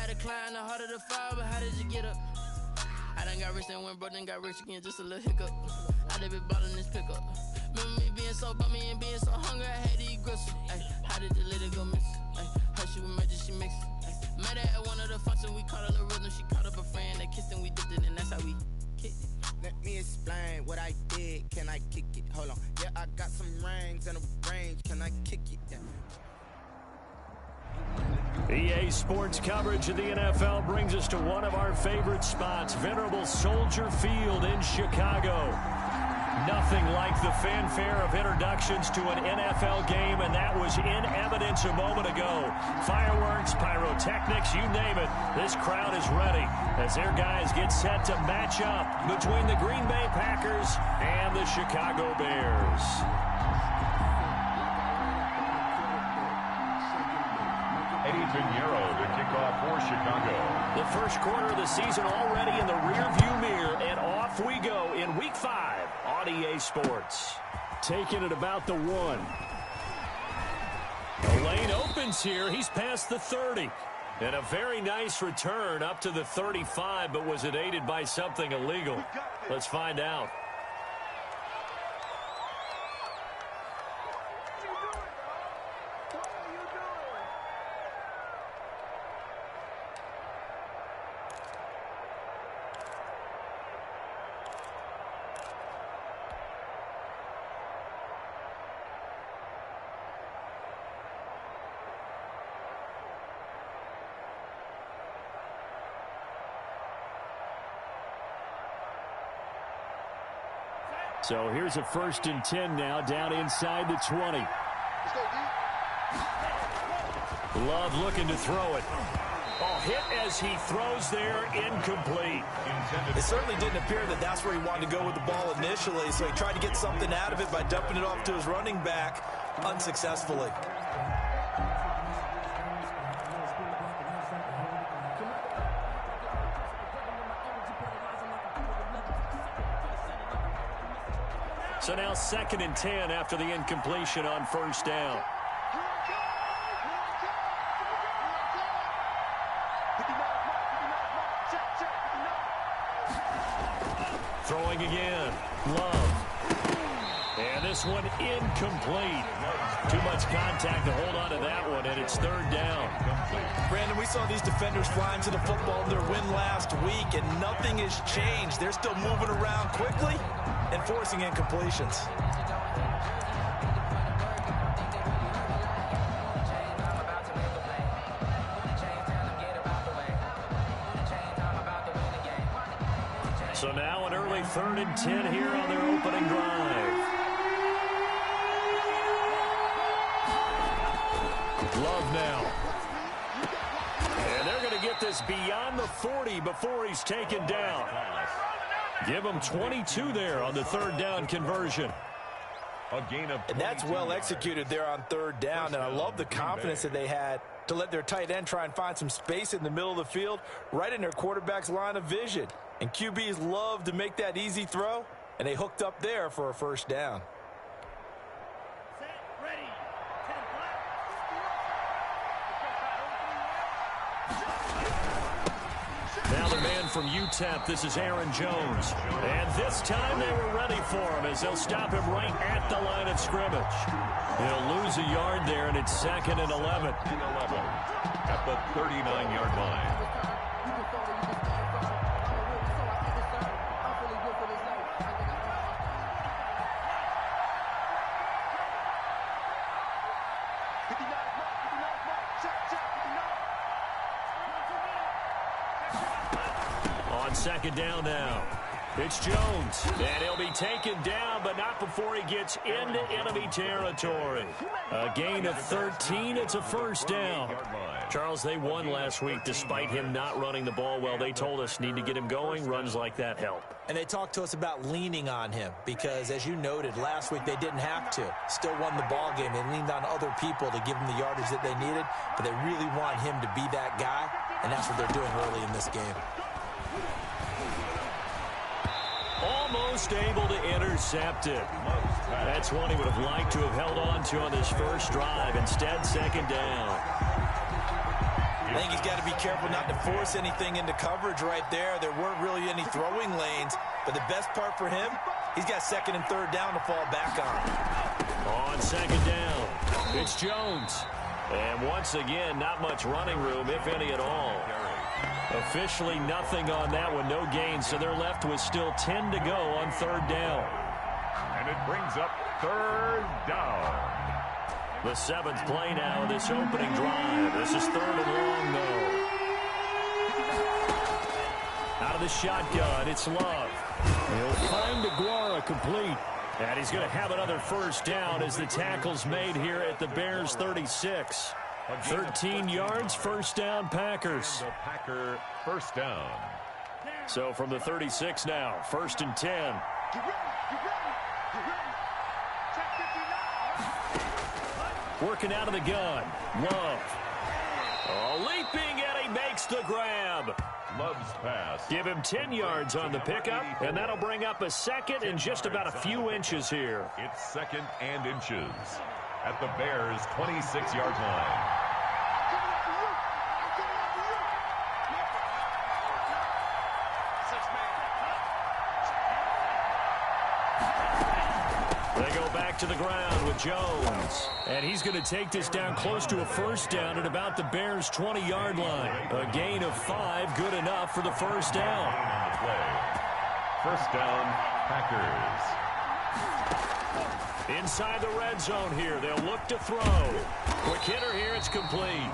had to climb, the harder to fall, but how did you get up? I done got rich and went broke, then got rich again, just a little hiccup. I done been ballin' this pickup. Remember me being so bummy and being so hungry, I had to eat gristle. Ay, how did the lady go miss? Ay, her she was magic, she mixed. Met her at one of the functions, we caught a little rhythm. She caught up a friend, they kissed and we dipped it, and that's how we kicked it. Let me explain what I did. Can I kick it? Hold on. Yeah, I got some rings and a range. Can I kick it? Yeah. EA Sports coverage of the NFL brings us to one of our favorite spots, venerable Soldier Field in Chicago. Nothing like the fanfare of introductions to an NFL game, and that was in evidence a moment ago. Fireworks, pyrotechnics, you name it. This crowd is ready as their guys get set to match up between the Green Bay Packers and the Chicago Bears. Eddie Pinheiro to kick off for Chicago. The first quarter of the season already in the rearview mirror, and off we go in Week 5 on EA Sports. Taking it about the 1. The lane opens here. He's past the 30. And a very nice return up to the 35, but was it aided by something illegal? Let's find out. So here's a 1st and 10 now, down inside the 20. Love looking to throw it. Oh, hit as he throws there, incomplete. It certainly didn't appear that that's where he wanted to go with the ball initially, so he tried to get something out of it by dumping it off to his running back unsuccessfully. So now 2nd and 10 after the incompletion on 1st down. Throwing again. Love. And this one incomplete. Too much contact to hold on to that one, and it's 3rd down. Brandon, we saw these defenders flying to the football in their win last week, and nothing has changed. They're still moving around quickly and forcing incompletions. So now an early 3rd and 10 here on their opening drive. Love now. And they're going to get this beyond the 40 before he's taken down. Give him 22 there on the 3rd down conversion. A gain of and that's well executed there on 3rd down, and I love the confidence that they had to let their tight end try and find some space in the middle of the field, right in their quarterback's line of vision. And QBs love to make that easy throw, and they hooked up there for a 1st down. Now the man from UTEP, this is Aaron Jones. And this time they were ready for him as they'll stop him right at the line of scrimmage. He'll lose a yard there, and it's 2nd and 11. At the 39-yard line. On 2nd down now. It's Jones, and he'll be taken down, but not before he gets into enemy territory. A gain of 13, it's a 1st down. Charles, they won last week despite him not running the ball well. They told us need to get him going. Runs like that help. And they talked to us about leaning on him because, as you noted, last week they didn't have to. Still won the ball game. They leaned on other people to give them the yardage that they needed, but they really want him to be that guy, and that's what they're doing early in this game. Almost able to intercept it. That's one he would have liked to have held on to on this first drive. Instead, 2nd down. I think he's got to be careful not to force anything into coverage right there. There weren't really any throwing lanes, but the best part for him, he's got second and third down to fall back on. On second down, it's Jones. And once again, not much running room, if any at all. Officially nothing on that one, no gain, so they're left with still 10 to go on third down. And it brings up third down. The 7th play now of this opening drive. This is third and long, though. Out of the shotgun, it's Love. He'll find DeGuara complete. And he's going to have another first down as the tackle's made here at the Bears 36. 13 yards, first down, Packers. The Packer first down. So from the 36 now, first and 10. Working out of the gun. Love. Oh, leaping, and he makes the grab. Love's pass. Give him 10 yards on the pickup, and that'll bring up a second and just about a few inches here. It's second and inches at the Bears' 26-yard line. They go back to the ground with Jones. And he's going to take this down close to a first down at about the Bears' 20-yard line. A gain of 5, good enough for the first down. First down, Packers. Inside the red zone here, they'll look to throw. Quick hitter here, it's complete.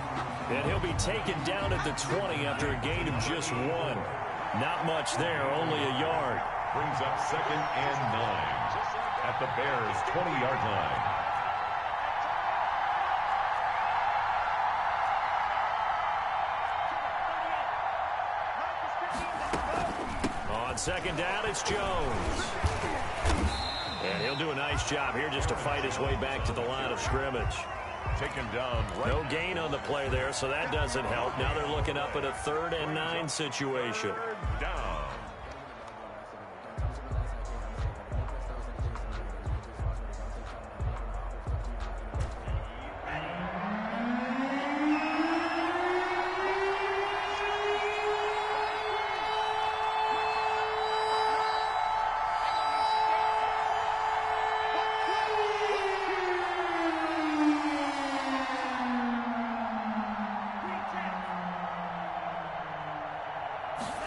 And he'll be taken down at the 20 after a gain of just 1. Not much there, only a yard. Brings up second and 9 at the Bears' 20-yard line. On second down, it's Jones. And he'll do a nice job here just to fight his way back to the line of scrimmage. Taken down. Right. No gain on the play there, so that doesn't help. Now they're looking up at a 3rd and 9 situation. Third down.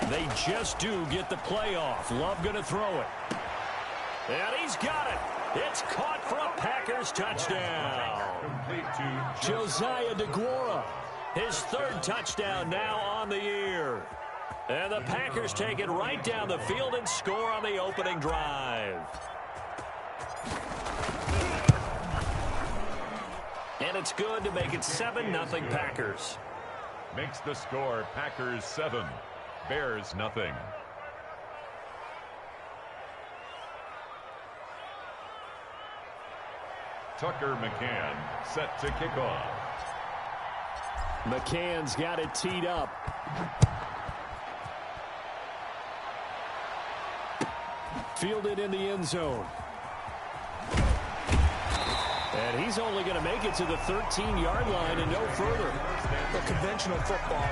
They just do get the play off. Love going to throw it. And he's got it. It's caught for a Packers touchdown. Complete to Josiah DeGuara. His 3rd touchdown now on the year. And the Packers take it right down the field and score on the opening drive. And it's good to make it 7-0 Packers. Makes the score Packers 7. Bears nothing. Tucker McCann set to kick off. McCann's got it teed up. Fielded in the end zone. And he's only going to make it to the 13-yard line and no further. The conventional football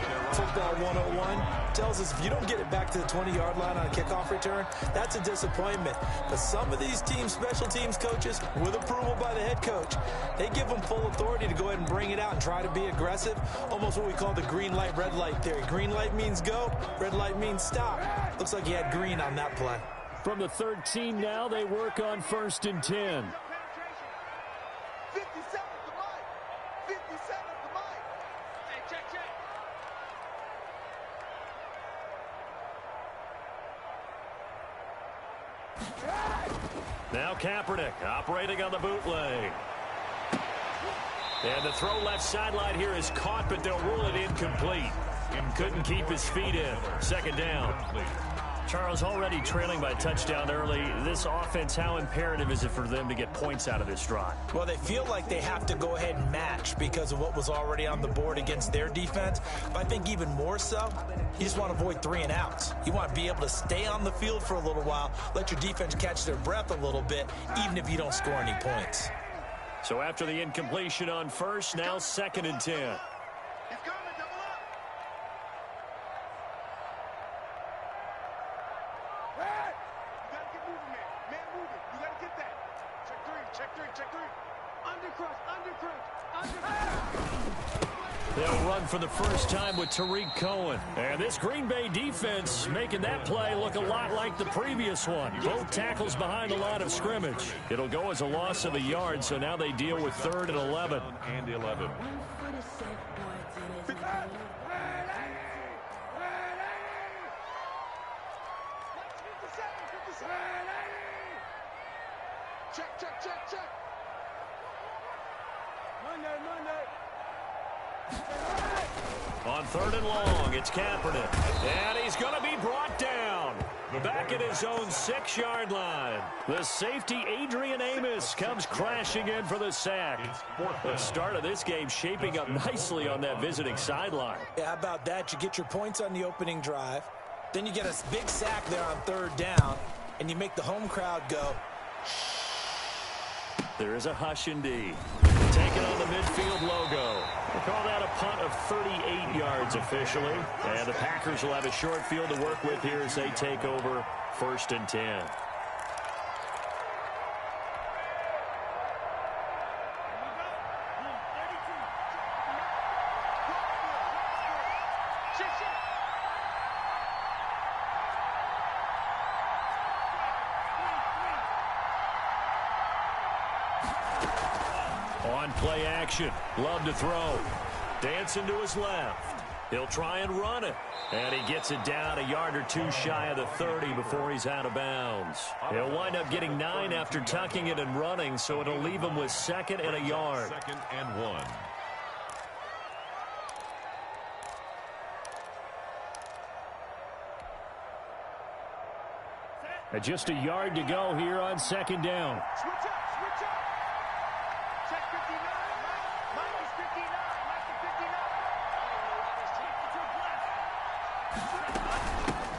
101, tells us if you don't get it back to the 20-yard line on a kickoff return, that's a disappointment. But some of these special teams coaches, with approval by the head coach, they give them full authority to go ahead and bring it out and try to be aggressive. Almost what we call the green light, red light theory. Green light means go, red light means stop. Looks like he had green on that play. From the 13 now, they work on 1st and 10. 57 to Mike. 57 to Mike. Hey, check. Now Kaepernick operating on the bootleg. And the throw left sideline here is caught, but they'll rule it incomplete. Couldn't keep his feet in. 2nd down. Charles, already trailing by a touchdown early. This offense, how imperative is it for them to get points out of this drive? Well, they feel like they have to go ahead and match because of what was already on the board against their defense. But I think even more so, you just want to avoid 3 and outs. You want to be able to stay on the field for a little while, let your defense catch their breath a little bit, even if you don't score any points. So after the incompletion on 1st, now 2nd and 10. He's coming, double up. They'll run for the first time with Tariq Cohen. And this Green Bay defense making that play look a lot like the previous one. Both tackles behind the line of scrimmage. It'll go as a loss of a yard, so now they deal with 3rd and 11. And 11. Check. Monday. On 3rd and long, it's Kaepernick. And he's going to be brought down. Back at his own 6-yard line. The safety, Adrian Amos, comes crashing in for the sack. The start of this game shaping up nicely on that visiting sideline. Yeah, how about that? You get your points on the opening drive. Then you get a big sack there on 3rd down. And you make the home crowd go. There is a hush indeed. Taken on the midfield logo. We'll call that a punt of 38 yards officially. And the Packers will have a short field to work with here as they take over 1st and 10. On play action, Love to throw. Dancing to his left. He'll try and run it. And he gets it down a yard or 2 shy of the 30 before he's out of bounds. He'll wind up getting 9 after tucking it and running, so it'll leave him with 2nd and a yard. 2nd and 1. Just a yard to go here on 2nd down. Switch up. Check 59. Mike is 59.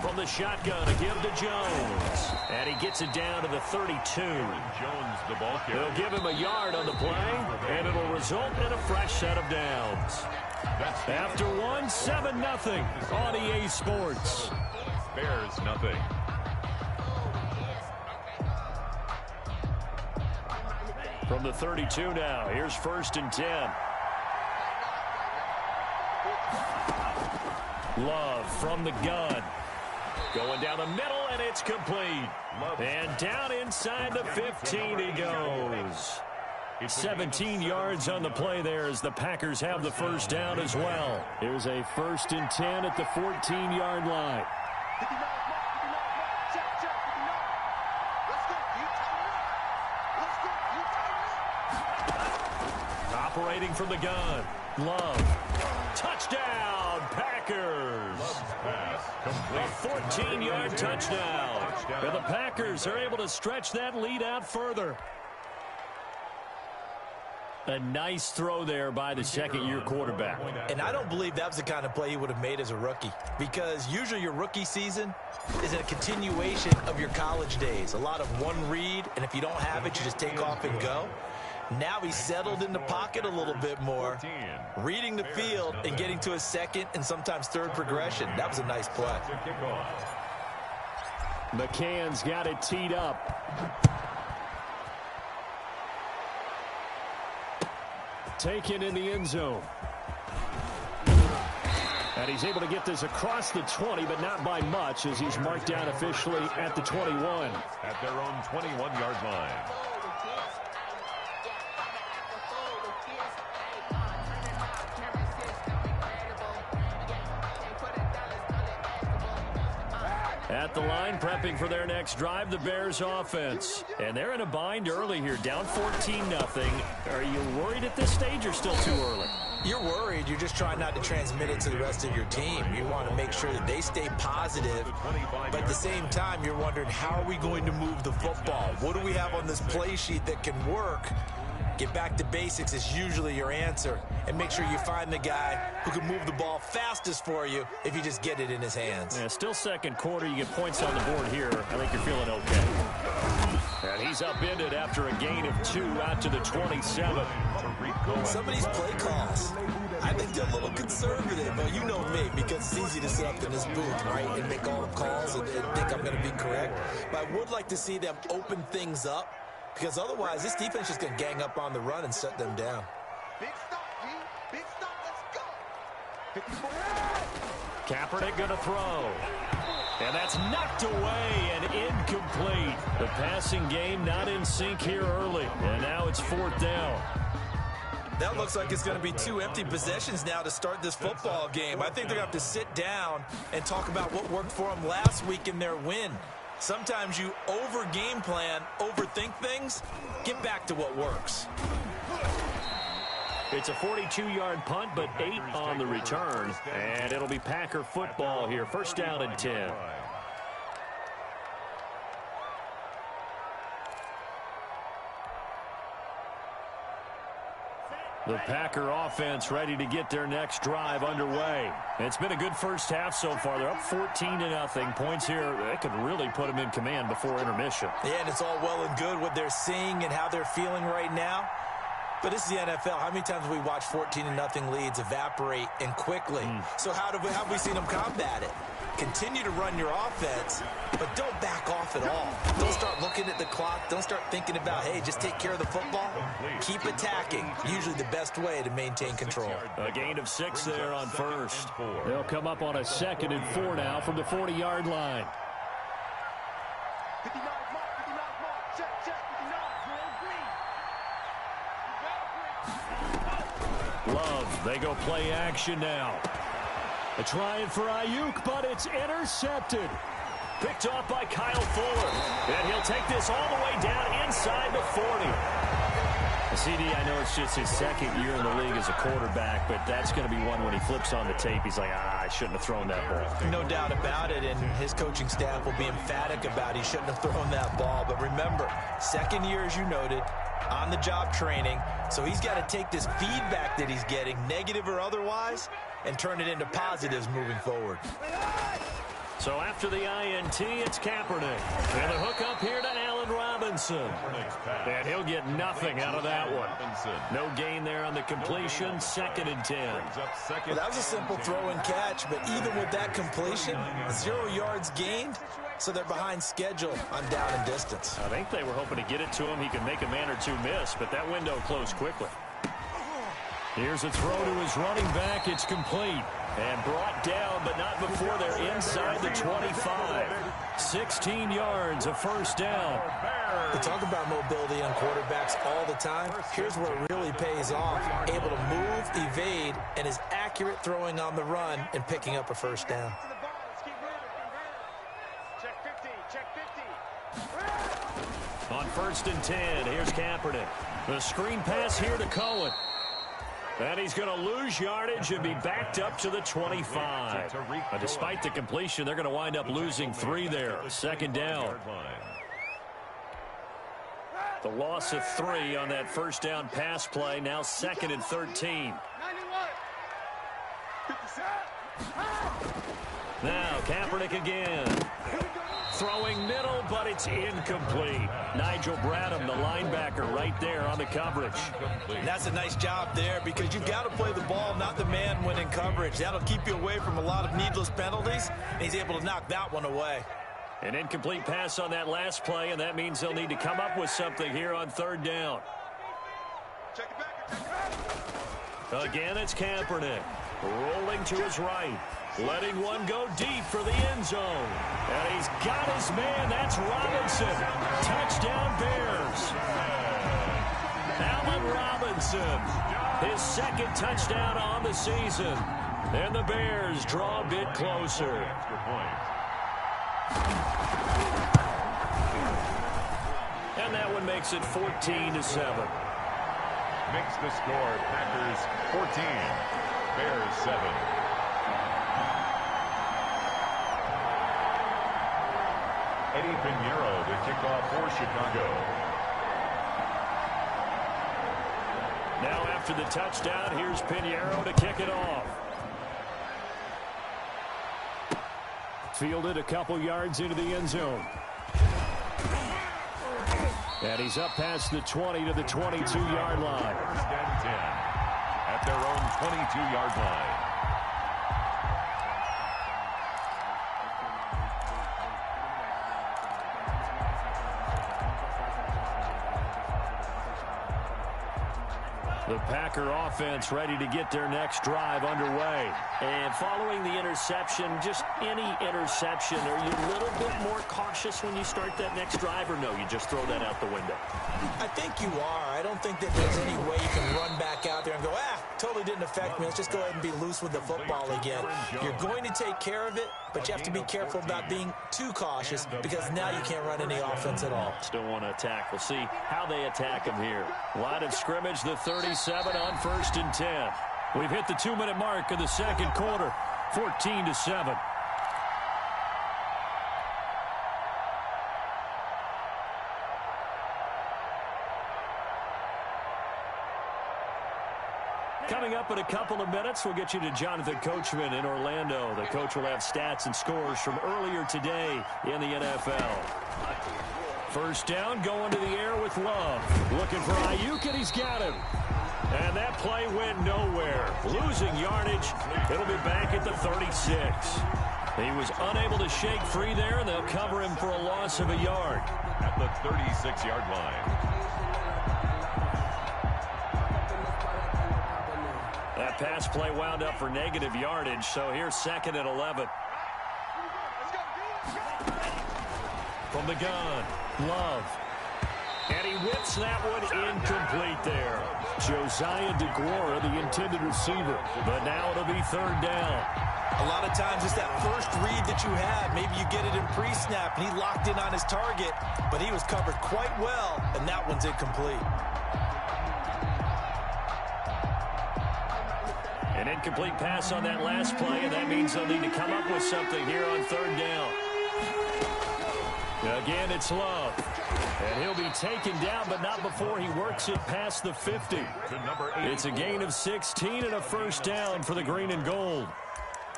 From the shotgun, a give to Jones. And he gets it down to the 32. Jones, the ball carrier. They'll give him a yard on the play, and it'll result in a fresh set of downs. After 7-0 on EA Sports. Bears nothing. From the 32 now, here's 1st and 10. Love from the gun. Going down the middle, and it's complete. And down inside the 15 he goes. 17 yards on the play there as the Packers have the first down as well. Here's a 1st and 10 at the 14-yard line. Operating from the gun. Love. Touchdown, Packers. A 14-yard touchdown. And the Packers are able to stretch that lead out further. A nice throw there by the 2nd-year quarterback. And I don't believe that was the kind of play he would have made as a rookie, because usually your rookie season is a continuation of your college days. A lot of one read, and if you don't have it, you just take off and go. Now he's settled in the pocket a little bit more, reading the field and getting to his 2nd and sometimes 3rd progression. That was a nice play. McCann's got it teed up. Taken in the end zone. And he's able to get this across the 20, but not by much, as he's marked down officially at the 21. At their own 21-yard line. At the line, prepping for their next drive, the Bears offense. And they're in a bind early here, down 14-0. Are you worried at this stage or still too early? You're worried. You're just trying not to transmit it to the rest of your team. You want to make sure that they stay positive. But at the same time, you're wondering, how are we going to move the football? What do we have on this play sheet that can work? Get back to basics is usually your answer. And make sure you find the guy who can move the ball fastest for you if you just get it in his hands. Yeah, still 2nd quarter. You get points on the board here. I think you're feeling okay. And he's upended after a gain of 2 out to the 27. Some of these play calls, I think they're a little conservative. But you know me, because it's easy to sit up in this booth, right, and make all the calls and think I'm going to be correct. But I would like to see them open things up because otherwise this defense is going to gang up on the run and shut them down. Big stop, G. Big stop. Let's go. 54. Kaepernick going to throw. And that's knocked away and incomplete. The passing game not in sync here early. And now it's 4th down. That looks like it's going to be 2 empty possessions now to start this football game. I think they're going to have to sit down and talk about what worked for them last week in their win. Sometimes you over-game plan, overthink things. Get back to what works. It's a 42-yard punt, but 8 on the return. And it'll be Packer football here. 1st down and 10. The Packer offense ready to get their next drive underway. It's been a good first half so far. They're up 14-0. Points here, they could really put them in command before intermission. Yeah, and it's all well and good what they're seeing and how they're feeling right now. But this is the NFL. How many times have we watched 14-0 leads evaporate and quickly? So how have we seen them combat it? Continue to run your offense, but don't back off at all. Don't start looking at the clock. Don't start thinking about, hey, just take care of the football. Keep attacking. Usually the best way to maintain control. A gain of 6 there on 1st. They'll come up on a 2nd and 4 now from the 40-yard line. 59 mark. 59 mark. Check. 59. Love, they go play action now. They're trying for Ayuk, but it's intercepted. Picked off by Kyle Fuller. And he'll take this all the way down inside the 40. CD, I know it's just his 2nd year in the league as a quarterback, but that's going to be one when he flips on the tape. He's like, I shouldn't have thrown that ball. No doubt about it, and his coaching staff will be emphatic about he shouldn't have thrown that ball. But remember, 2nd year, as you noted, on-the-job training, so he's got to take this feedback that he's getting, negative or otherwise, and turn it into positives moving forward. So after the INT, it's Kaepernick. And the hook up here to Allen Robinson. And he'll get nothing out of that one. No gain there on the completion, 2nd and 10. Well, that was a simple throw and catch, but even with that completion, 0 yards gained, so they're behind schedule on down and distance. I think they were hoping to get it to him. He could make a man or two miss, but that window closed quickly. Here's a throw to his running back. It's complete. And brought down, but not before they're inside the 25. 16 yards, a 1st down. We talk about mobility on quarterbacks all the time. Here's where it really pays off. Able to move, evade, and is accurate throwing on the run and picking up a 1st down. On 1st and 10, here's Kaepernick. The screen pass here to Cohen. And he's going to lose yardage and be backed up to the 25. But despite the completion, they're going to wind up losing 3 there. 2nd down. The loss of 3 on that 1st down pass play. Now 2nd and 13. Now Kaepernick again. Throwing middle, but it's incomplete. Nigel Bradham, the linebacker, right there on the coverage. And that's a nice job there because you've got to play the ball, not the man when in coverage. That'll keep you away from a lot of needless penalties, and he's able to knock that one away. An incomplete pass on that last play, and that means they'll need to come up with something here on 3rd down. Check it back. Again, it's Kaepernick. Rolling to his right. Letting one go deep for the end zone. And he's got his man. That's Robinson. Touchdown Bears. Allen Robinson. His 2nd touchdown on the season. And the Bears draw a bit closer. And that one makes it 14-7. Makes the score Packers 14, Bears 7. Eddie Pinheiro to kick off for Chicago. Now after the touchdown, here's Pinheiro to kick it off. Fielded a couple yards into the end zone. And he's up past the 20 to the 22-yard line. 1st and 10 at their own 22-yard line. The Packer offense ready to get their next drive underway. And following the interception, just any interception, are you a little bit more cautious when you start that next drive, or no, you just throw that out the window? I think you are. I don't think that there's any way you can run back out there and go, totally didn't affect me. Let's just go ahead and be loose with the football again. You're going to take care of it, but you have to be careful about being too cautious because now you can't run any offense at all. Still want to attack. We'll see how they attack him here. Line of scrimmage, the 37 on 1st and 10. We've hit the 2-minute mark of the second quarter, 14-7. Coming up in a couple of minutes, we'll get you to Jonathan Coachman in Orlando. The coach will have stats and scores from earlier today in the NFL. First down, going to the air with Love. Looking for Ayuk, and he's got him. And that play went nowhere. Losing yardage. It'll be back at the 36. He was unable to shake free there, and they'll cover him for a loss of a yard. At the 36-yard line. That pass play wound up for negative yardage, so here's 2nd and 11. From the gun, Love. And he whips that one incomplete there. Josiah DeGuara, the intended receiver. But now it'll be 3rd down. A lot of times it's that first read that you have. Maybe you get it in pre-snap, and he locked in on his target, but he was covered quite well, and that one's incomplete. An incomplete pass on that last play, and that means they'll need to come up with something here on 3rd down. Again, it's Love. And he'll be taken down, but not before he works it past the 50. It's a gain of 16 and a 1st down for the green and gold.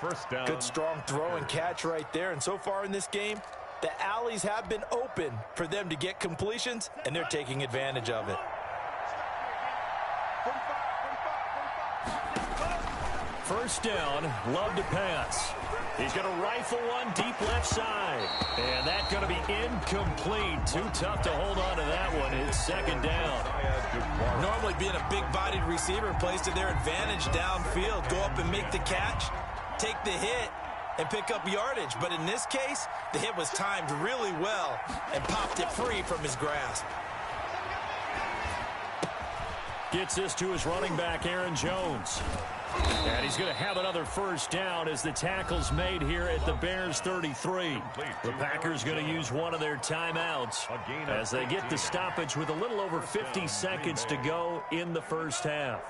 First down. Good strong throw and catch right there. And so far in this game, the alleys have been open for them to get completions, and they're taking advantage of it. First down, Love to pass. He's going to rifle one deep left side. And that's going to be incomplete. Too tough to hold on to that one. It's 2nd down. Normally being a big-bodied receiver plays to their advantage downfield. Go up and make the catch, take the hit, and pick up yardage. But in this case, the hit was timed really well and popped it free from his grasp. Gets this to his running back, Aaron Jones. And he's going to have another 1st down as the tackle's made here at the Bears 33. The Packers going to use one of their timeouts as they get the stoppage with a little over 50 seconds to go in the first half.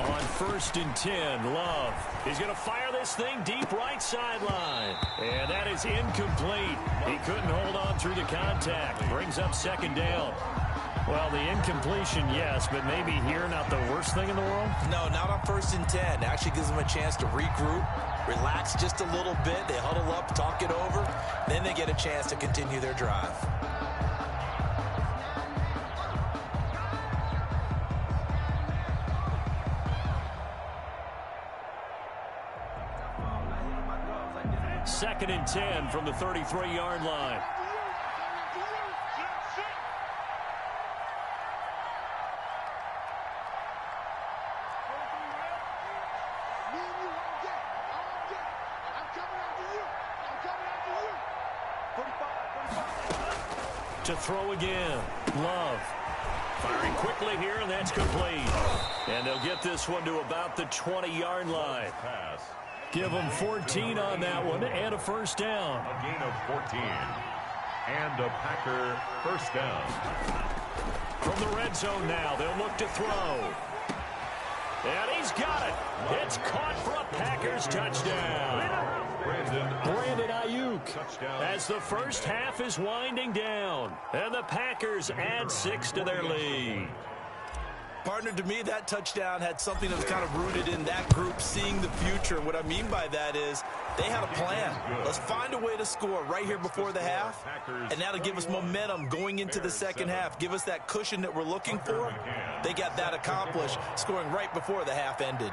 On 1st and 10, Love. He's going to fire this thing deep right sideline. And that is incomplete. He couldn't hold on through the contact. Brings up 2nd down. Well, the incompletion, yes, but maybe here not the worst thing in the world? No, not on 1st and 10. Actually gives them a chance to regroup, relax just a little bit. They huddle up, talk it over. Then they get a chance to continue their drive. Second and 10 from the 33-yard line. To throw again. Love. Firing quickly here, and that's complete. And they'll get this one to about the 20-yard line. Pass. Give them 14 on that one and a 1st down. A gain of 14. And a Packer 1st down. From the red zone now, they'll look to throw. And he's got it. It's caught for a Packers touchdown. Brandon Ayuk as the first half is winding down. And the Packers add 6 to their lead. Partner, to me, that touchdown had something that was kind of rooted in that group seeing the future. What I mean by that is they had a plan. Let's find a way to score right here before the half, and that'll give us momentum going into the second half. Give us that cushion that we're looking for. They got that accomplished, scoring right before the half ended.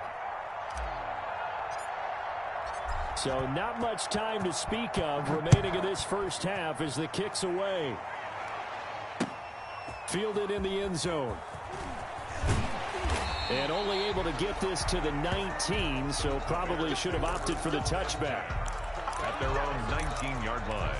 So not much time to speak of remaining in this first half as the kick's away. Fielded in the end zone. And only able to get this to the 19, so probably should have opted for the touchback. At their own 19-yard line.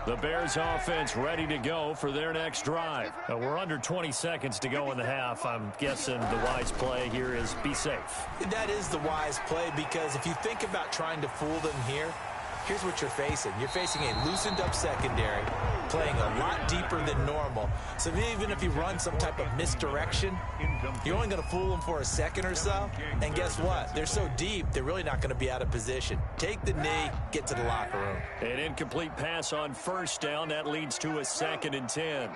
The Bears offense ready to go for their next drive. We're under 20 seconds to go in the half. I'm guessing the wise play here is be safe. That is the wise play, because if you think about trying to fool them here, here's what you're facing. You're facing a loosened up secondary, playing a lot deeper than normal. So even if you run some type of misdirection, you're only going to fool them for a second or so. And guess what? They're so deep, they're really not going to be out of position. Take the knee, get to the locker room. An incomplete pass on first down. That leads to a 2nd and 10.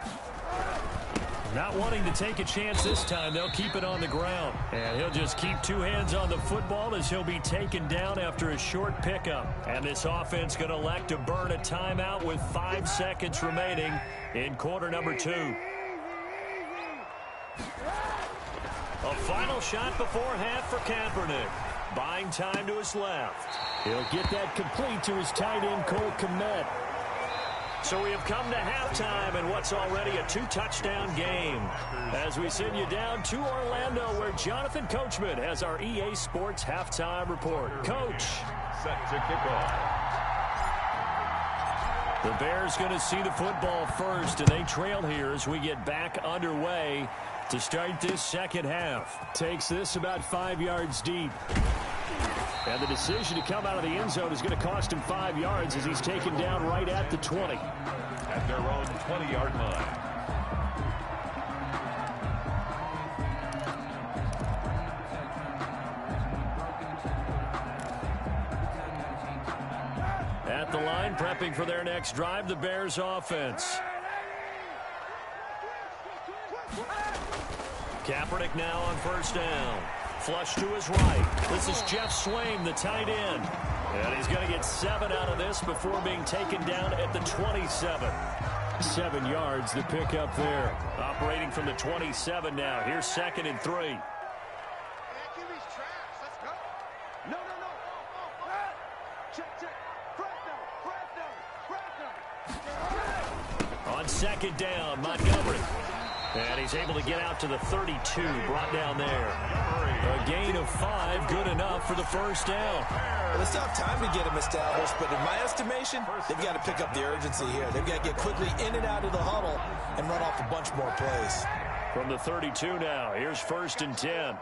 Not wanting to take a chance this time, they'll keep it on the ground. And he'll just keep two hands on the football as he'll be taken down after a short pickup. And this offense going to elect to burn a timeout with 5 seconds remaining in quarter number 2. A final shot before half for Kaepernick. Buying time to his left. He'll get that complete to his tight end, Cole Kmet. So we have come to halftime in what's already a 2-touchdown game. As we send you down to Orlando, where Jonathan Coachman has our EA Sports halftime report. Coach. Set to kick off. The Bears going to see the football first, and they trail here as we get back underway to start this second half. Takes this about 5 yards deep. And the decision to come out of the end zone is going to cost him 5 yards as he's taken down right at the 20. At their own 20-yard line. At the line, prepping for their next drive, the Bears offense. Kaepernick now on first down. Flush to his right. This is Jeff Swaim, the tight end. And he's going to get 7 out of this before being taken down at the 27. 7 yards, the pickup there. Operating from the 27 now. Here's 2nd and 3. On 2nd down, Montgomery. And he's able to get out to the 32, brought down there. A gain of 5, good enough for the first down. Well, it's not time to get him established, but in my estimation, they've got to pick up the urgency here. They've got to get quickly in and out of the huddle and run off a bunch more plays. From the 32 now, here's 1st and 10.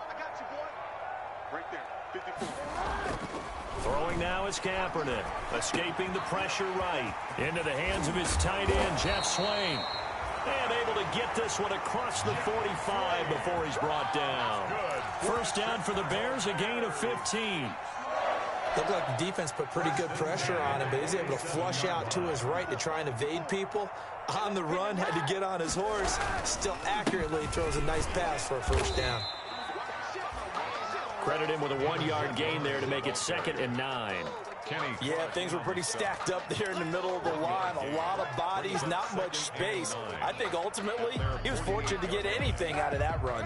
Throwing now is Kaepernick, escaping the pressure right. Into the hands of his tight end, Jeff Swaim. And able to get this one across the 45 before he's brought down. First down for the Bears, a gain of 15. Looked like the defense put pretty good pressure on him, but he's able to flush out to his right to try and evade people. On the run, had to get on his horse. Still accurately throws a nice pass for a first down. Credit him with a 1-yard gain there to make it 2nd and 9. Yeah, things were pretty stacked up there in the middle of the line. A lot of bodies, not much space. I think ultimately he was fortunate to get anything out of that run.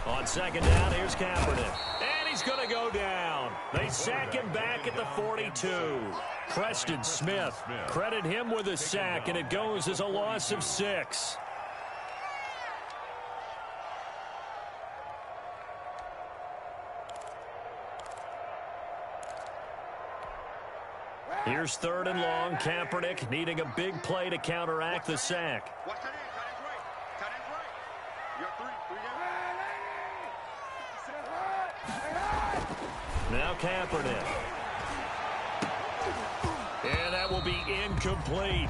On 2nd down, here's Kaepernick. And he's going to go down. They sack him back at the 42. Preston Smith, credit him with a sack, and it goes as a loss of 6. Here's 3rd and long. Kaepernick needing a big play to counteract the sack. Now Kaepernick. And that will be incomplete.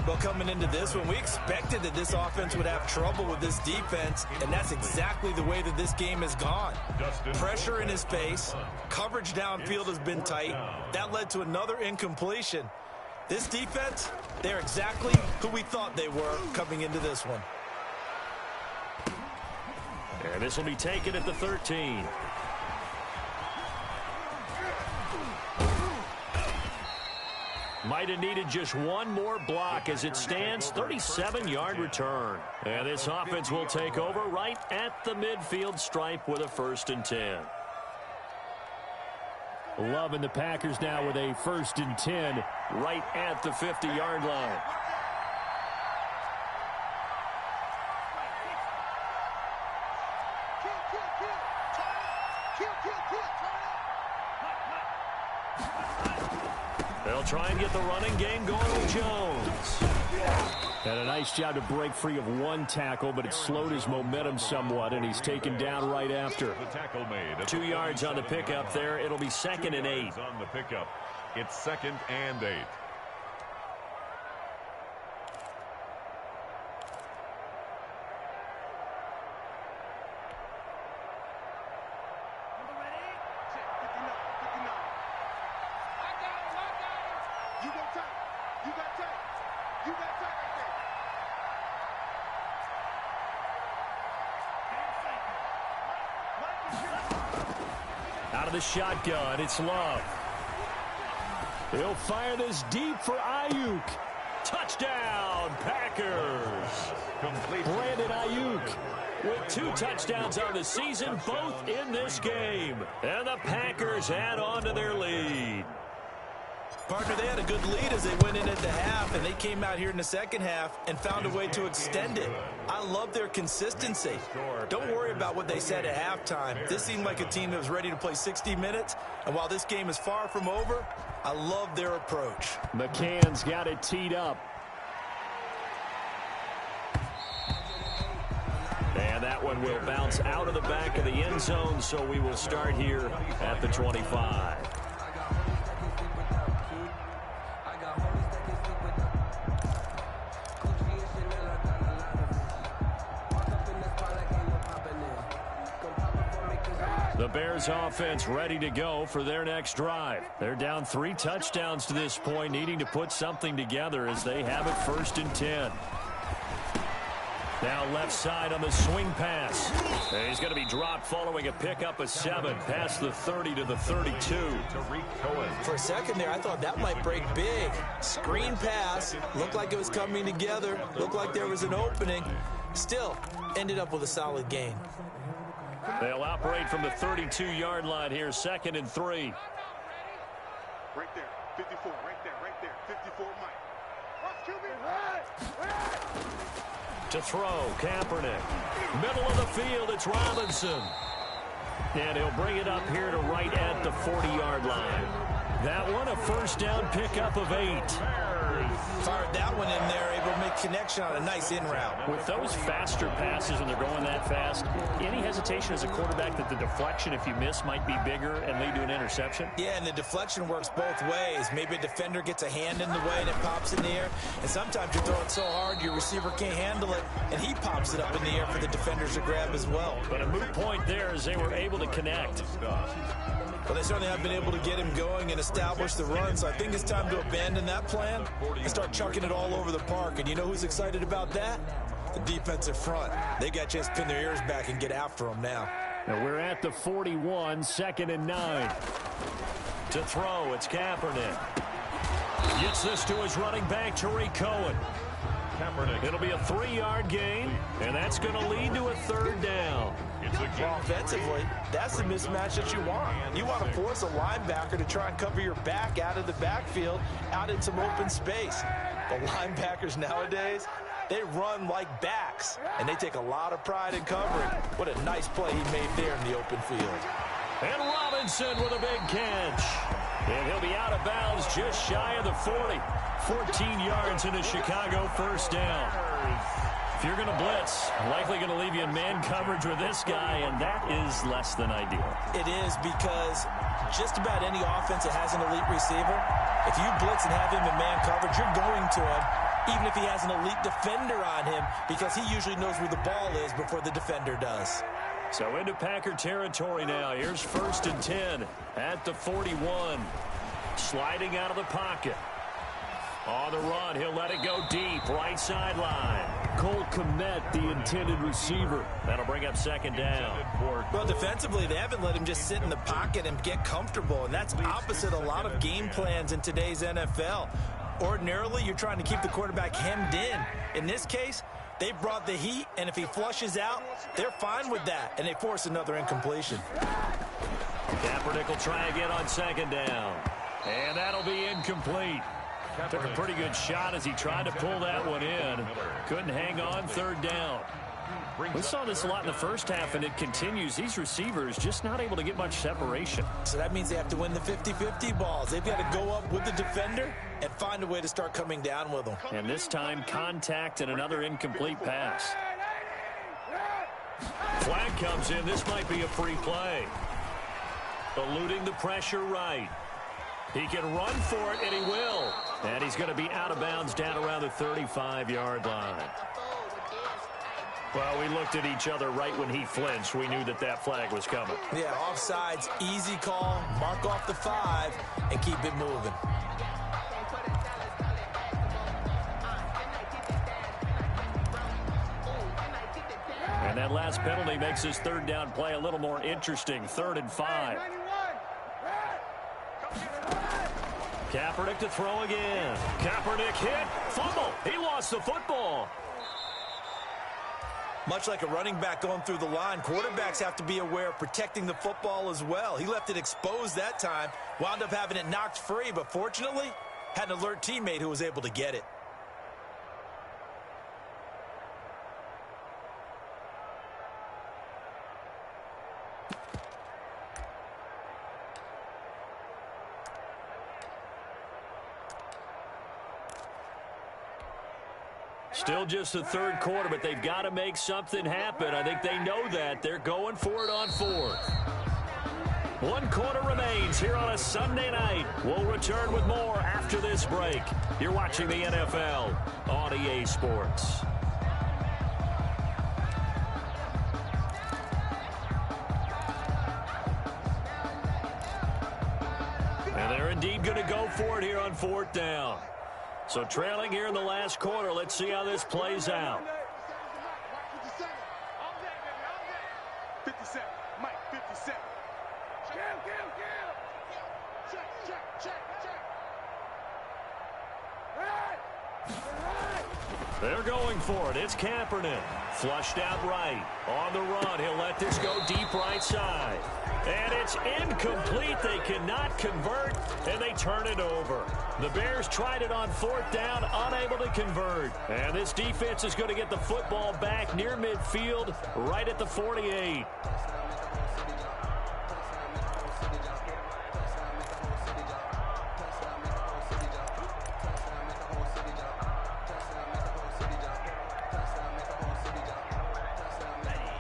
Well, coming into this one, we expected that this offense would have trouble with this defense, and that's exactly the way that this game has gone. Pressure in his face, coverage downfield has been tight. That led to another incompletion. This defense, they're exactly who we thought they were coming into this one. And this will be taken at the 13. Might have needed just one more block as it stands, 37-yard return. And this offense will take over right at the midfield stripe with a 1st and 10. Love and the Packers now with a 1st and 10 right at the 50-yard line. They'll try and get the running game going with Jones. Had a nice job to break free of one tackle, but it slowed his momentum somewhat, and he's taken down right after. 2 yards on the pickup there. It'll be 2nd and 8. On the pickup, it's 2nd and 8. Out of the shotgun, it's Love. He'll fire this deep for Ayuk. Touchdown, Packers. Brandon Ayuk with 2 touchdowns on the season, both in this game. And the Packers add on to their lead. Partner, they had a good lead as they went in at the half, and they came out here in the second half and found a way to extend it. I love their consistency. Don't worry about what they said at halftime. This seemed like a team that was ready to play 60 minutes, and while this game is far from over, I love their approach. McCann's got it teed up. And that one will bounce out of the back of the end zone, so we will start here at the 25. The Bears offense ready to go for their next drive. They're down 3 touchdowns to this point, needing to put something together as they have it 1st and 10. Now left side on the swing pass. And he's going to be dropped following a pickup of 7 past the 30 to the 32. For a second there, I thought that might break big. Screen pass. Looked like it was coming together. Looked like there was an opening. Still, ended up with a solid gain. They'll operate from the 32-yard line here, 2nd and 3. Right there, 54, right there, 54, Mike. To throw, Kaepernick. Middle of the field, it's Robinson. And he'll bring it up here to right at the 40-yard line. That one, a 1st down pickup of 8. Fired that one in there, able to make connection on a nice in route. With those faster passes and they're going that fast, any hesitation as a quarterback that the deflection, if you miss, might be bigger and lead to an interception? Yeah, and the deflection works both ways. Maybe a defender gets a hand in the way and it pops in the air. And sometimes you throw it so hard your receiver can't handle it, and he pops it up in the air for the defenders to grab as well. But a moot point there as they were able to connect. Well, they certainly have been able to get him going and establish the run, so I think it's time to abandon that plan and start chucking it all over the park. And you know who's excited about that? The defensive front. They got a chance to pin their ears back and get after them now. And we're at the 41, 2nd and 9. To throw, it's Kaepernick. Gets this to his running back, Tariq Cohen. It'll be a 3-yard gain, and that's going to lead to a 3rd down. Well, offensively, that's the mismatch that you want. You want to force a linebacker to try and cover your back out of the backfield, out in some open space. The linebackers nowadays, they run like backs, and they take a lot of pride in covering. What a nice play he made there in the open field. And Robinson with a big catch. And he'll be out of bounds just shy of the 40. 14 yards in a Chicago 1st down. If you're going to blitz, likely going to leave you in man coverage with this guy, and that is less than ideal. It is, because just about any offense that has an elite receiver, if you blitz and have him in man coverage, you're going to him, even if he has an elite defender on him, because he usually knows where the ball is before the defender does. So into Packer territory now. Here's 1st and 10 at the 41. Sliding out of the pocket. On the run, he'll let it go deep, right sideline. Cole Kmet, the intended receiver. That'll bring up 2nd down. Well, defensively, they haven't let him just sit in the pocket and get comfortable, and that's opposite a lot of game plans in today's NFL. Ordinarily, you're trying to keep the quarterback hemmed in. In this case, they brought the heat, and if he flushes out, they're fine with that, and they force another incompletion. Kaepernick will try again on second down. And that'll be incomplete. Took a pretty good shot as he tried to pull that one in. Couldn't hang on third down. We saw this a lot in the first half, and it continues. These receivers just not able to get much separation. So that means they have to win the 50-50 balls. They've got to go up with the defender and find a way to start coming down with them. And this time, contact and another incomplete pass. Flag comes in. This might be a free play. Eluding the pressure right. He can run for it, and he will. And he's going to be out of bounds down around the 35-yard line. Well, we looked at each other right when he flinched. We knew that that flag was coming. Yeah, offsides, easy call, mark off the 5, and keep it moving. And that last penalty makes his third down play a little more interesting. 3rd and 5. Kaepernick to throw again. Kaepernick hit. Fumble. He lost the football. Much like a running back going through the line, quarterbacks have to be aware of protecting the football as well. He left it exposed that time, wound up having it knocked free, but fortunately, had an alert teammate who was able to get it. Still just the third quarter, but they've got to make something happen. I think they know that. They're going for it on 4th. 1 quarter remains here on a Sunday night. We'll return with more after this break. You're watching the NFL on EA Sports. And they're indeed going to go for it here on 4th down. So trailing here in the last quarter. Let's see how this plays out. 57. Mike, 57. They're going for it. It's Kaepernick. Flushed out right. On the run. He'll let this go deep right side. And it's incomplete. They cannot convert, and they turn it over. The Bears tried it on 4th down, unable to convert. And this defense is going to get the football back near midfield, right at the 48.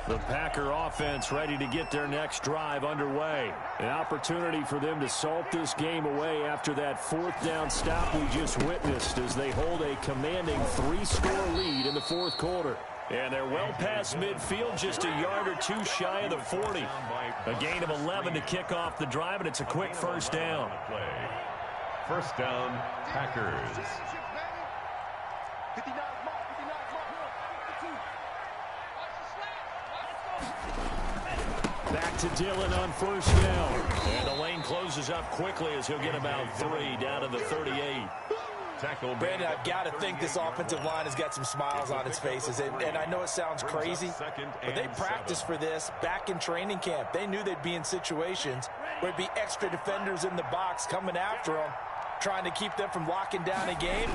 The Packer offense ready to get their next drive underway. An opportunity for them to salt this game away after that 4th down stop we just witnessed as they hold a commanding 3-score lead in the 4th quarter. And they're well past midfield, just a yard or 2 shy of the 40. A gain of 11 to kick off the drive, and it's a quick first down. First down, Packers. Back to Dillon on first down. And the lane closes up quickly as he'll get about 3 down to the 38. Brandon, I've got to think this offensive line has got some smiles on its faces. And I know it sounds crazy, but they practiced for this back in training camp. They knew they'd be in situations where there'd be extra defenders in the box coming after them, trying to keep them from locking down a game.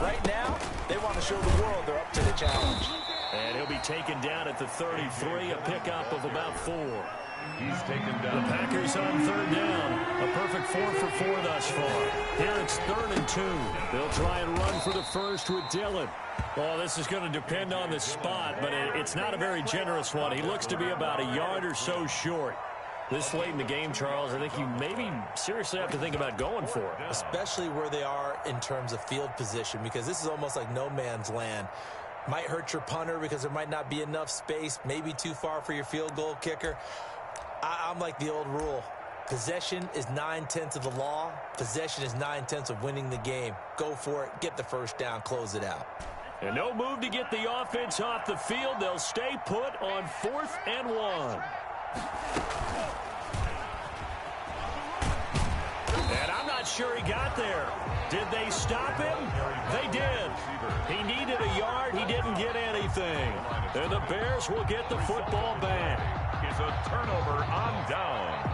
Right now, they want to show the world they're up to the challenge. And he'll be taken down at the 33, a pickup of about 4. He's taken down. The Packers on 3rd down. A perfect 4 for 4 thus far. Here it's 3rd and 2. They'll try and run for the first with Dillon. Well, this is going to depend on the spot, but it's not a very generous one. He looks to be about a yard or so short. This late in the game, Charles, I think you maybe seriously have to think about going for it. Especially where they are in terms of field position, because this is almost like no man's land. Might hurt your punter because there might not be enough space, maybe too far for your field goal kicker. I'm like the old rule. Possession is 9/10 of the law. Possession is 9/10 of winning the game. Go for it. Get the first down. Close it out. And no move to get the offense off the field. They'll stay put on 4th and 1. And I'm not not sure he got there. Did they stop him? They did. He needed a yard. He didn't get anything. And the Bears will get the football back. It's a turnover on downs.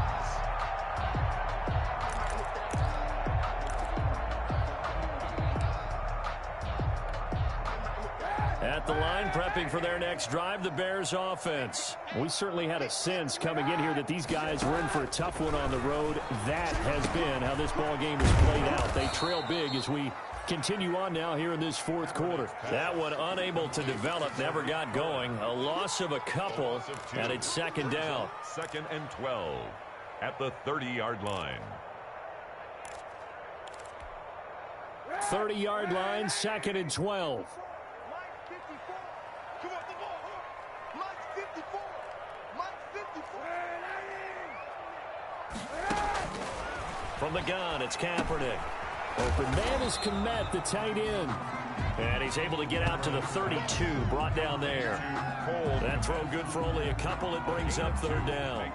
At the line, prepping for their next drive, the Bears offense. We certainly had a sense coming in here that these guys were in for a tough one on the road. That has been how this ball game has played out. They trail big as we continue on now here in this fourth quarter. That one unable to develop, never got going. A loss of a couple, and it's second down. 2nd and 12 at the 30-yard line. 30-yard line, 2nd and 12. From the gun, it's Kaepernick. Open man is Kmet, the tight end. And he's able to get out to the 32, brought down there. That throw good for only a couple. It brings up third down.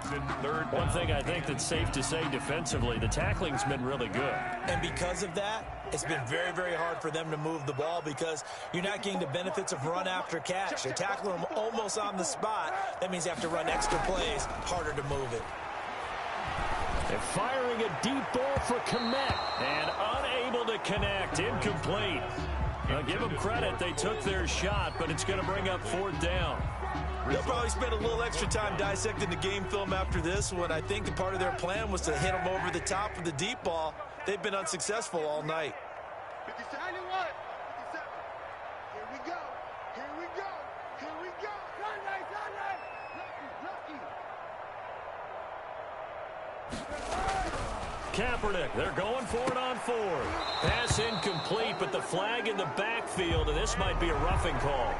One thing I think that's safe to say defensively, the tackling's been really good. And because of that, it's been very, very hard for them to move the ball because you're not getting the benefits of run after catch. They're tackling them almost on the spot. That means you have to run extra plays, harder to move it. They're firing a deep ball for Kmet, and unable to connect, incomplete. Now, give them credit, they took their shot, but it's going to bring up fourth down. They'll probably spend a little extra time dissecting the game film after this one. I think the part of their plan was to hit them over the top with the deep ball. They've been unsuccessful all night. 57. Here we go. Here we go. Here we go. Sunday. Lucky. Kaepernick, they're going for it on fourth. Pass incomplete, but the flag in the backfield, and this might be a roughing call.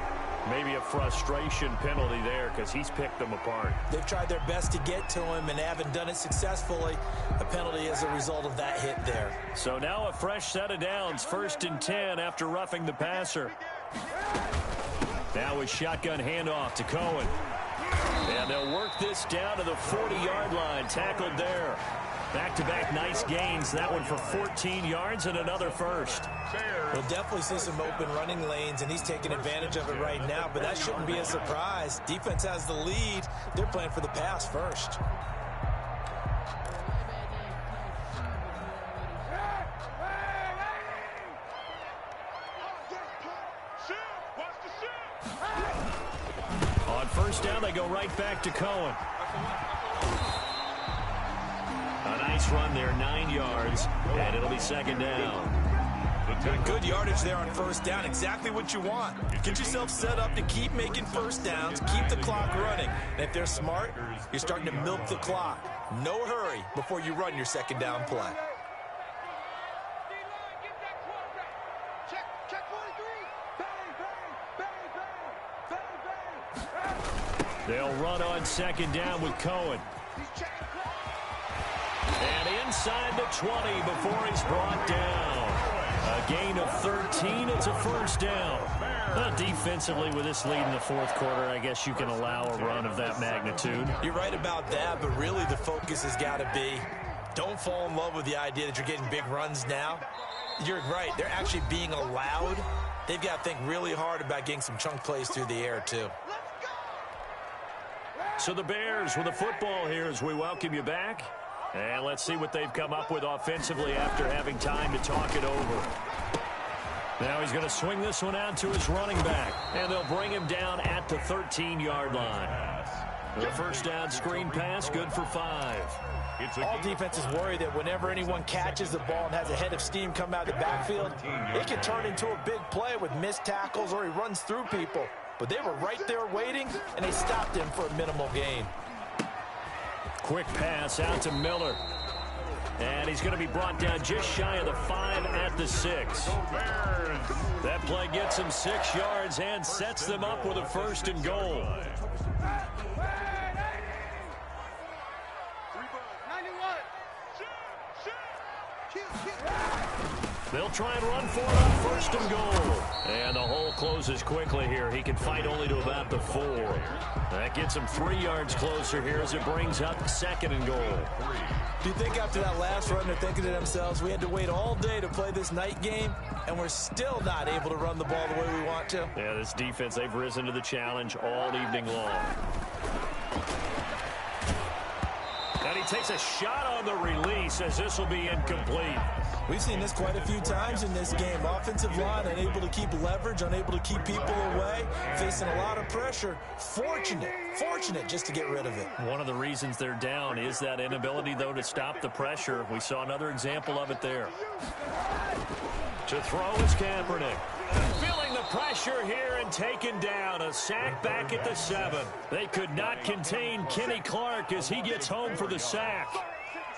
Maybe a frustration penalty there because he's picked them apart. They've tried their best to get to him and haven't done it successfully. A penalty as a result of that hit there. So now a fresh set of downs, 1st and 10 after roughing the passer. Now a shotgun handoff to Cohen. And they'll work this down to the 40-yard line, tackled there. Back-to-back nice gains. That one for 14 yards and another first. We'll definitely see some open running lanes, and he's taking advantage of it right now, but that shouldn't be a surprise. Defense has the lead. They're playing for the pass first. On first down, they go right back to Cohen. A nice run there, 9 yards, and it'll be second down. Good yardage there on first down, exactly what you want. Get yourself set up to keep making first downs, keep the clock running. And if they're smart, you're starting to milk the clock. No hurry before you run your second down play. They'll run on second down with Cohen. And inside the 20 before he's brought down. A gain of 13. It's a first down. Defensively, with this lead in the fourth quarter, I guess you can allow a run of that magnitude. You're right about that, but really the focus has got to be don't fall in love with the idea that you're getting big runs now. You're right. They're actually being allowed. They've got to think really hard about getting some chunk plays through the air, too. So the Bears with the football here as we welcome you back. And let's see what they've come up with offensively after having time to talk it over. Now he's going to swing this one out to his running back. And they'll bring him down at the 13-yard line. The first down screen pass, good for 5. All defenses worry that whenever anyone catches the ball and has a head of steam come out of the backfield, it can turn into a big play with missed tackles or he runs through people. But they were right there waiting, and they stopped him for a minimal gain. Quick pass out to Miller. And he's going to be brought down just shy of the 5 at the 6. That play gets him 6 yards and sets them up with a first and goal. They'll try and run for it on first and goal. And the hole closes quickly here. He can fight only to about the 4. That gets him 3 yards closer here as it brings up second and goal. Do you think after that last run they're thinking to themselves, we had to wait all day to play this night game, and we're still not able to run the ball the way we want to? Yeah, this defense, they've risen to the challenge all evening long. And he takes a shot on the release as this will be incomplete. We've seen this quite a few times in this game. Offensive line unable to keep leverage, unable to keep people away, facing a lot of pressure. Fortunate just to get rid of it. One of the reasons they're down is that inability, though, to stop the pressure. We saw another example of it there. To throw is Kaepernick. Feeling the pressure here and taken down. A sack back at the 7. They could not contain Kenny Clark as he gets home for the sack.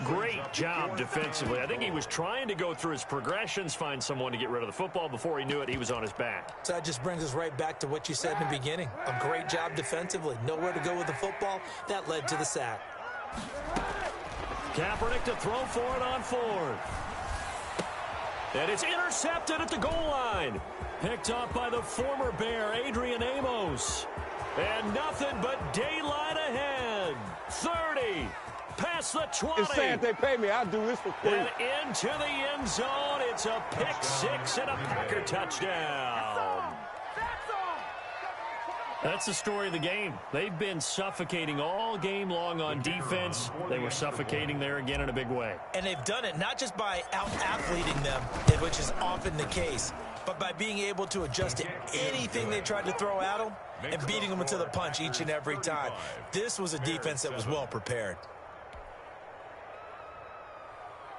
Great job defensively. I think he was trying to go through his progressions, find someone to get rid of the football. Before he knew it, he was on his back. So that just brings us right back to what you said in the beginning. A great job defensively. Nowhere to go with the football. That led to the sack. Kaepernick to throw for it on 4th. And it's intercepted at the goal line. Picked up by the former Bear, Adrian Amos. And nothing but daylight ahead. 30. Past the 20. It's sad they pay me. I'll do this for free. And into the end zone. It's a pick 6 and a Packer touchdown. That's the story of the game. They've been suffocating all game long on defense. They were suffocating there again in a big way. And they've done it not just by out-athleting them, which is often the case, but by being able to adjust to anything they tried to throw at them and beating them into the punch each and every time. This was a defense that was well prepared.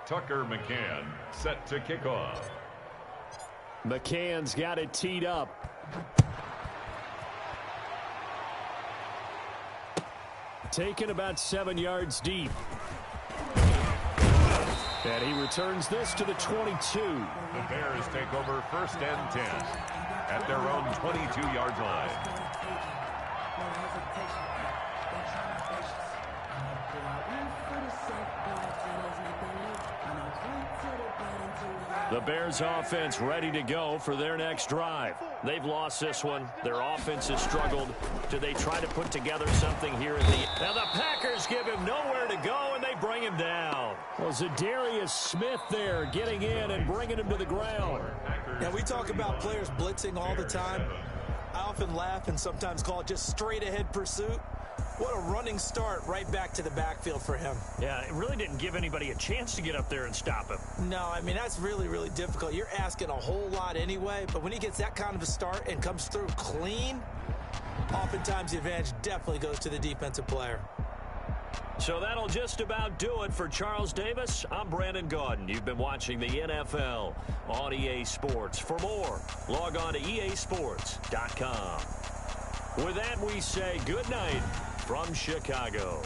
Tucker McCann set to kick off. McCann's got it teed up. Taken about 7 yards deep. And he returns this to the 22. The Bears take over 1st and 10 at their own 22-yard line. The Bears offense ready to go for their next drive. They've lost this one. Their offense has struggled. Do they try to put together something here at the... Now the Packers give him nowhere to go, and they bring him down. Well, Zadarius Smith there getting in and bringing him to the ground. Now, we talk about players blitzing all the time. I often laugh and sometimes call it just straight-ahead pursuit. What a running start right back to the backfield for him. Yeah, it really didn't give anybody a chance to get up there and stop him. No, I mean, that's really, really difficult. You're asking a whole lot anyway, but when he gets that kind of a start and comes through clean, oftentimes the advantage definitely goes to the defensive player. So that'll just about do it for Charles Davis. I'm Brandon Gaudin. You've been watching the NFL on EA Sports. For more, log on to easports.com. With that, we say good night from Chicago.